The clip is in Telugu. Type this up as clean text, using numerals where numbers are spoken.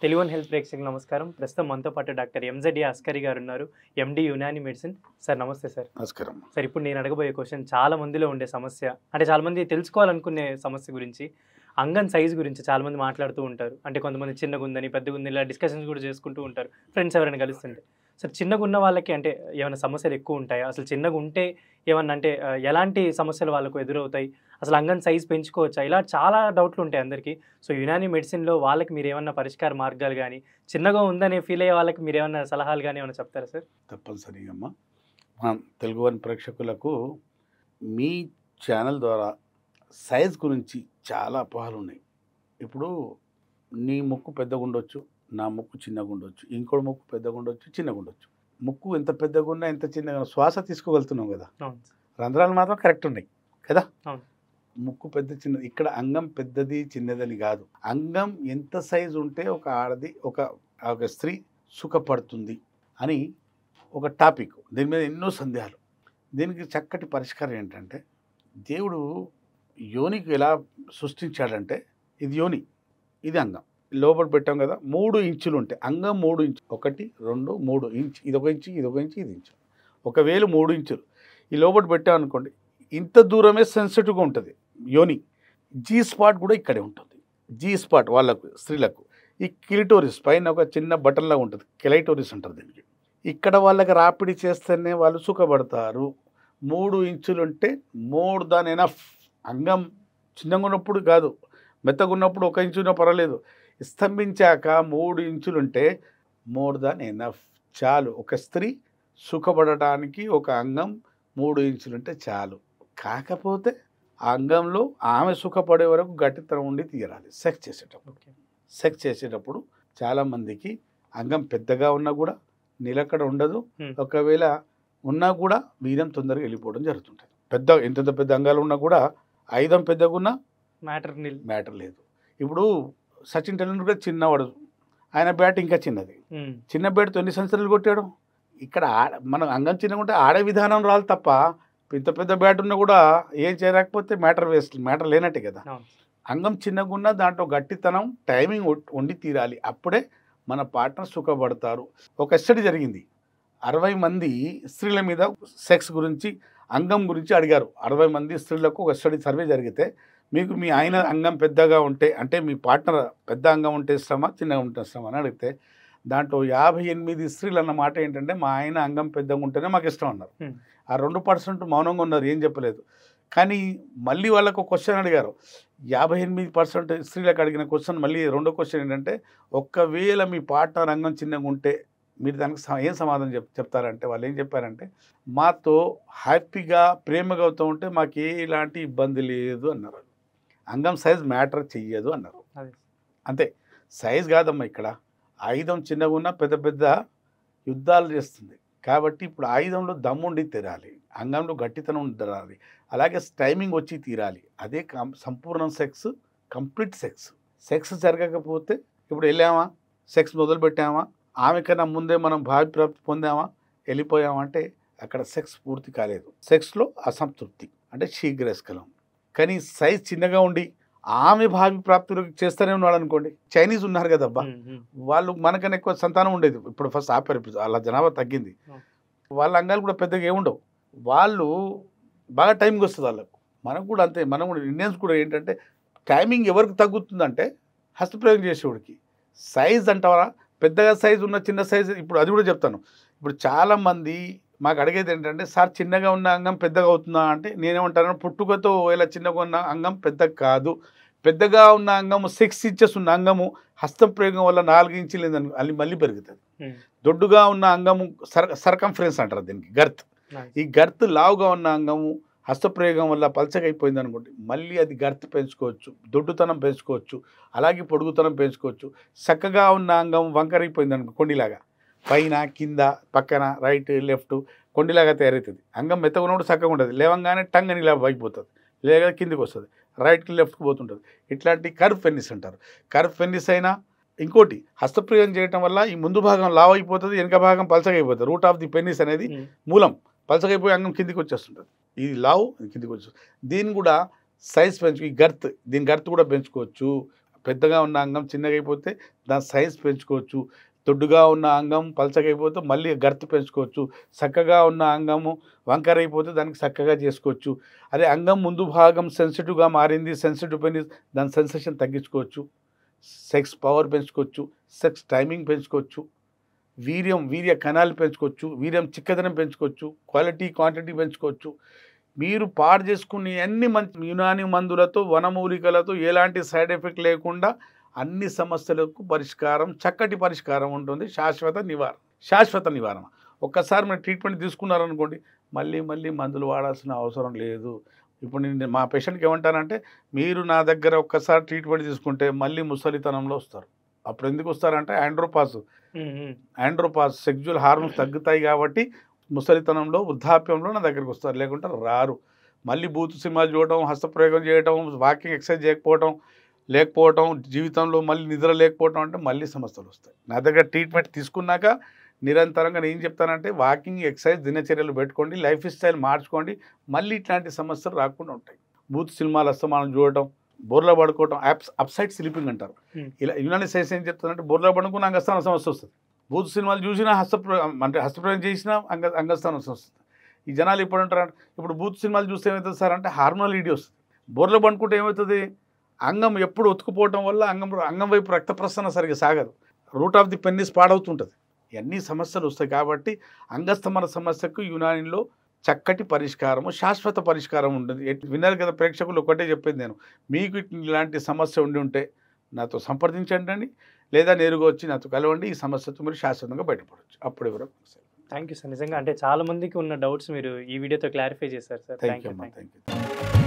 తెలుగు హెల్త్ ప్రేక్షకులకు నమస్కారం. ప్రస్తుతం మనతో పాటు డాక్టర్ ఎంజెడ్ అస్కరి గారు ఉన్నారు. ఎండి యునాని మెడిసిన్. సార్ నమస్తే సార్. నమస్కారం. సార్ ఇప్పుడు నేను అడగబోయే క్వశ్చన్ చాలా మందిలో ఉండే సమస్య. అంటే చాలా మంది తెలుసుకోవాలనుకునే సమస్య గురించి, అంగం సైజ్ గురించి చాలా మంది మాట్లాడుతూ ఉంటారు. అంటే కొంతమంది చిన్నగుందని, పెద్దగుందని ఇలా డిస్కషన్స్ కూడా చేసుకుంటూ ఉంటారు. ఫ్రెండ్స్ ఎవరైనా కలుస్తుంటే. సార్ చిన్నగున్న వాళ్ళకి అంటే ఏమైనా సమస్యలు ఎక్కువ ఉంటాయా? అసలు చిన్నగా ఉంటే ఏమన్నా అంటే ఎలాంటి సమస్యలు వాళ్ళకు ఎదురవుతాయి? అసలు అంగం సైజ్ పెంచుకోవచ్చా? ఇలా చాలా డౌట్లు ఉంటాయి అందరికీ. సో యునాని మెడిసిన్‌లో వాళ్ళకి మీరేమన్నా పరిష్కార మార్గాలు గానీ, చిన్నగా ఉందని ఫీల్ అయ్యే వాళ్ళకి మీరేమన్నా సలహాలు గానీ ఏమన్నా చెప్తారా సార్? తప్పనిసరిగా అమ్మా. మన తెలుగువారి ప్రేక్షకులకు మీ ఛానల్ ద్వారా సైజ్ గురించి చాలా అపోహలు ఉన్నాయి. ఇప్పుడు నీ ముక్కు పెద్దగా ఉండొచ్చు, నా ముక్కు చిన్నగా ఉండొచ్చు, ఇంకోటి ముక్కు పెద్దగా ఉండొచ్చు, చిన్నగా ఉండొచ్చు. ముక్కు ఎంత పెద్దగా ఉన్నా, ఎంత చిన్నగా ఉన్నా శ్వాస తీసుకోగలుగుతున్నాం కదా. అవును. రంధ్రాలు మాత్రం కరెక్ట్ ఉన్నాయి కదా. అవును. ముక్కు పెద్ద చిన్నది, ఇక్కడ అంగం పెద్దది చిన్నదని కాదు. అంగం ఎంత సైజు ఉంటే ఒక ఆడది ఒక స్త్రీ సుఖపడుతుంది అని ఒక టాపిక్. దీని మీద ఎన్నో సందేహాలు. దీనికి చక్కటి పరిష్కారం ఏంటంటే, దేవుడు యోనికి ఎలా సృష్టించాడంటే, ఇది యోని, ఇది అంగం. లోపల పెట్టాం కదా, 3 ఇంచులు ఉంటాయి. అంగం 3 ఇంచు, 1 2 3 ఇంచు, ఇది 1 ఇంచు, ఇది 1 ఇంచు, ఇది ఇంచు. ఒకవేళ 3 ఇంచులు ఈ లోపల పెట్టాం అనుకోండి, ఇంత దూరమే సెన్సిటివ్గా ఉంటుంది యోని. జీ స్పాట్ కూడా ఇక్కడే ఉంటుంది. జీ స్పాట్ వాళ్ళకు, స్త్రీలకు. ఈ కిలిటోరిస్ పైన ఒక చిన్న బటన్లా ఉంటుంది, కెలైటోరిస్ అంటారు దీనికి. ఇక్కడ వాళ్ళకి రాపిడి చేస్తేనే వాళ్ళు సుఖపడతారు. 3 ఇంచులు ఉంటే మోర్ దాన్ ఎనఫ్. అంగం చిన్నగా ఉన్నప్పుడు కాదు, మెత్తగా ఉన్నప్పుడు 1 ఇంచు ఉన్నా పర్వాలేదు. స్తంభించాక 3 ఇంచులు ఉంటే మోర్ దాన్ ఎనఫ్, చాలు. ఒక స్త్రీ సుఖపడటానికి ఒక అంగం 3 ఇంచులుంటే చాలు. కాకపోతే ఆ అంగంలో ఆమె సుఖపడే వరకు గట్టితనం ఉండి తీరాలి. సెక్స్ చేసేటప్పుడు చాలామందికి అంగం పెద్దగా ఉన్నా కూడా నిలకడ ఉండదు. ఒకవేళ ఉన్నా కూడా వీర్యం తొందరగా వెళ్ళిపోవడం జరుగుతుంటుంది. ఎంత పెద్ద అంగాలు ఉన్నా కూడా ఆయుధం పెద్దగా ఉన్నా మ్యాటర్ లేదు. ఇప్పుడు సచిన్ టెండూల్కర్ కూడా చిన్నవాడు, ఆయన బ్యాట్ ఇంకా చిన్నది. చిన్న బ్యాట్తో ఎన్ని సెంచరీలు కొట్టాడు. ఇక్కడ మనం అంగం చిన్నగా ఉంటే ఆడే విధానం రాదు తప్ప, ఇంత పెద్ద బ్యాట్ ఉన్నా కూడా ఏం చేయలేకపోతే మ్యాటర్ లేనట్టే కదా. అంగం చిన్నగా ఉన్నా దాంట్లో గట్టితనం, టైమింగ్ వండి తీరాలి. అప్పుడే మన పార్ట్నర్ సుఖపడతారు. ఒక స్టడీ జరిగింది. 60 మంది స్త్రీల మీద సెక్స్ గురించి, అంగం గురించి అడిగారు. 60 మంది స్త్రీలకు ఒక స్టడీ సర్వే జరిగితే, మీకు మీ ఆయన అంగం పెద్దగా ఉంటే, అంటే మీ పార్ట్నర్ పెద్ద అంగం ఉంటే ఇష్టమా, చిన్నగా ఉంటే ఇష్టమా అని అడిగితే, దాంట్లో 58 స్త్రీలు అన్న మాట ఏంటంటే, మా ఆయన అంగం పెద్దగా ఉంటేనే మాకు ఇష్టం అన్నారు. ఆ 2% మౌనంగా ఉన్నారు, ఏం చెప్పలేదు. కానీ మళ్ళీ వాళ్ళకు క్వశ్చన్ అడిగారు. 58% స్త్రీలకు అడిగిన క్వశ్చన్ మళ్ళీ రెండో క్వశ్చన్ ఏంటంటే, ఒకవేళ మీ పార్ట్నర్ అంగం చిన్నగా ఉంటే మీరు దానికి ఏం సమాధానం చెప్తారంటే, వాళ్ళు ఏం చెప్పారంటే, మాతో హ్యాపీగా ప్రేమగా అవుతూ ఉంటే మాకు ఎలాంటి ఇబ్బంది లేదు అన్నారు. అంగం సైజ్ మ్యాటర్ చెయ్యదు అన్నారు. అంతే, సైజ్ కాదమ్మా ఇక్కడ. ఆయుధం చిన్నగా ఉన్నా పెద్ద పెద్ద యుద్ధాలు చేస్తుంది. కాబట్టి ఇప్పుడు ఆయుధంలో దమ్ముండి తీరాలి, అంగంలో గట్టితనం ఉండి తీరాలి, అలాగే టైమింగ్ వచ్చి తీరాలి. అదే సంపూర్ణ సెక్స్, కంప్లీట్ సెక్స్ జరగకపోతే, ఇప్పుడు వెళ్ళామా, సెక్స్ మొదలు పెట్టామా, ఆమె కన్నా ముందే మనం భావిప్రాప్తి పొందామా, వెళ్ళిపోయామా అంటే అక్కడ సెక్స్ పూర్తి కాలేదు. సెక్స్లో అసంతృప్తి అంటే శీఘ్రస్ఖలం. కానీ సైజ్ చిన్నగా ఉండి ఆమె భావి ప్రాప్తులు చేస్తూనే ఉన్నాడు అనుకోండి. చైనీస్ ఉన్నారు కదబ్బా, వాళ్ళు మనకన్నా ఎక్కువ సంతానం ఉండేది. ఇప్పుడు ఫస్ట్ ఆపారు, వాళ్ళ జనాభా తగ్గింది. వాళ్ళ అంగాలు కూడా పెద్దగా ఏముండవు. వాళ్ళు బాగా టైంకి వస్తుంది వాళ్ళకు. మనకు కూడా అంతే. మనం కూడా ఇండియన్స్ కూడా ఏంటంటే, టైమింగ్ ఎవరికి తగ్గుతుందంటే హస్తప్రయోగం చేసేవాడికి. సైజ్ అంటారా, పెద్దగా సైజు ఉన్న చిన్న సైజు, ఇప్పుడు అది కూడా చెప్తాను. ఇప్పుడు చాలామంది మాకు అడిగేది ఏంటంటే, సార్ చిన్నగా ఉన్న అంగం పెద్దగా అవుతుందా అంటే, నేనేమంటాను, పుట్టుకతో ఇలా చిన్నగా ఉన్న అంగం పెద్దగా కాదు. పెద్దగా ఉన్న అంగము 6 ఇంచెస్ ఉన్న అంగము హస్తం ప్రయోగం వల్ల 4 ఇంచులు అది మళ్ళీ పెరుగుతుంది. దొడ్డుగా ఉన్న అంగము సర్కంఫరెన్స్ అంటారు దీనికి, గర్త్. ఈ గర్త్ లావుగా ఉన్న అంగము హస్తప్రయోగం వల్ల పలచగా అయిపోయింది అనుకోండి, మళ్ళీ అది గర్త్ పెంచుకోవచ్చు, దొడ్డుతనం పెంచుకోవచ్చు, అలాగే పొడుగుతనం పెంచుకోవచ్చు. చక్కగా ఉన్న అంగం వంకరైపోయింది అనుకో, కొండిలాగా పైన కింద పక్కన రైట్ లెఫ్ట్ కొండిలాగా తయారవుతుంది. అంగం మెత్తగా ఉన్నప్పుడు చక్కగా ఉంటుంది, లేవంగానే టంగ్ అని ఇలా అయిపోతుంది, లేదా కిందికి వస్తుంది, రైట్కి లెఫ్ట్కి పోతుంటుంది. ఇట్లాంటి కర్వ్ ఫెన్నిస్ అంటారు. కర్వ్ ఫెన్నిస్ అయినా ఇంకోటి, హస్తప్రయోగం చేయడం వల్ల ఈ ముందు భాగం లావ్ అయిపోతుంది, వెనక భాగం పలచగా అయిపోతుంది. రూట్ ఆఫ్ ది పెన్నిస్ అనేది మూలం పలచగైపోయి అంగం కిందికి వచ్చేస్తుంటుంది. ఇది లావ్ కిందికి వచ్చేస్తుంది. దీన్ని కూడా సైజ్ పెంచు, ఈ దీని గర్త్ కూడా పెంచుకోవచ్చు. పెద్దగా ఉన్న అంగం చిన్నగా అయిపోతే దాని సైజ్ పెంచుకోవచ్చు. దొడ్డుగా ఉన్న అంగం పలచగా అయిపోతే మళ్ళీ గర్త్ పెంచుకోవచ్చు. చక్కగా ఉన్న అంగము వంకర అయిపోతే దానికి చక్కగా చేసుకోవచ్చు. అదే అంగం ముందు భాగం సెన్సిటివ్గా మారింది, సెన్సిటివ్ పెనిస్, దాని సెన్సేషన్ తగ్గించుకోవచ్చు. సెక్స్ పవర్ పెంచుకోవచ్చు, సెక్స్ టైమింగ్ పెంచుకోవచ్చు, వీర్య కణాలు పెంచుకోవచ్చు, వీర్యం చిక్కదనం పెంచుకోవచ్చు, క్వాలిటీ క్వాంటిటీ పెంచుకోవచ్చు. మీరు పాడు చేసుకునే అన్ని మంచి యునాని మందులతో వనమూలికలతో ఎలాంటి సైడ్ ఎఫెక్ట్ లేకుండా అన్ని సమస్యలకు పరిష్కారం, చక్కటి పరిష్కారం ఉంటుంది. శాశ్వత నివారణ. ఒక్కసారి మీరు ట్రీట్మెంట్ తీసుకున్నారనుకోండి, మళ్ళీ మందులు వాడాల్సిన అవసరం లేదు. ఇప్పుడు నేను మా పేషెంట్కి ఏమంటానంటే, మీరు నా దగ్గర ఒక్కసారి ట్రీట్మెంట్ తీసుకుంటే మళ్ళీ ముసలితనంలో వస్తారు. అప్పుడు ఎందుకు వస్తారంటే ఆండ్రోపాస్ సెక్జువల్ హార్మోన్స్ తగ్గుతాయి కాబట్టి ముసలితనంలో వృద్ధాప్యంలో నా దగ్గరికి వస్తారు, లేకుంటే రారు. మళ్ళీ బూతు సినిమాలు చూడటం, హస్తప్రయోగం చేయడం, వాకింగ్ ఎక్సర్సైజ్ లేకపోవటం, జీవితంలో మళ్ళీ నిద్ర లేకపోవటం అంటే మళ్ళీ సమస్యలు వస్తాయి. నా దగ్గర ట్రీట్మెంట్ తీసుకున్నాక నిరంతరంగా నేను ఏం చెప్తానంటే, వాకింగ్ ఎక్సర్సైజ్ దినచర్యలు పెట్టుకోండి, లైఫ్ స్టైల్ మార్చుకోండి, మళ్ళీ ఇట్లాంటి సమస్యలు రాకుండా ఉంటాయి. బూత్ సినిమాలు అస్తమానం చూడటం, బోర్లా పడుకోవటం, అప్సైడ్ స్లీపింగ్ అంటారు. ఇలా యునాని సైన్స్ ఏం చెప్తానంటే, బోర్లా పడుకున్న అంగస్థానం సమస్య వస్తుంది. బూత్ సినిమాలు చూసినా హస్తప్రయోగం చేసినా అంగస్థానం వస్తుంది. ఈ జనాలు ఎప్పుడు అంటారు, ఇప్పుడు బూత్ సినిమాలు చూస్తే ఏమవుతుంది సార్ అంటే హార్మోనల్ ఈడీ వస్తుంది. బోర్లో పండుకుంటే ఏమవుతుంది, అంగం ఎప్పుడు ఒత్తుకుపోవటం వల్ల అంగం వైపు రక్త ప్రసరణ సరిగ్గా సాగదు, రూట్ ఆఫ్ ది పెన్నిస్ పాడవుతుంటుంది. ఇవన్నీ సమస్యలు వస్తాయి. కాబట్టి అంగస్తమన సమస్యకు యునానిలో చక్కటి పరిష్కారము, శాశ్వత పరిష్కారం ఉంటుంది. విన్నారు కదా ప్రేక్షకులు, ఒకటే చెప్పేది నేను, మీకు ఇలాంటి సమస్య ఉంటే నాతో సంప్రదించండి, లేదా నేరుగా వచ్చి నాతో కలవండి. ఈ సమస్యతో మీరు శాశ్వతంగా బయటపడవచ్చు. అప్పుడు ఎవరో. Thank you sir. నిజంగా అంటే చాలా మందికి ఉన్న డౌట్స్ మీరు ఈ వీడియోతో క్లారిఫై చేశారు సార్. Thank you.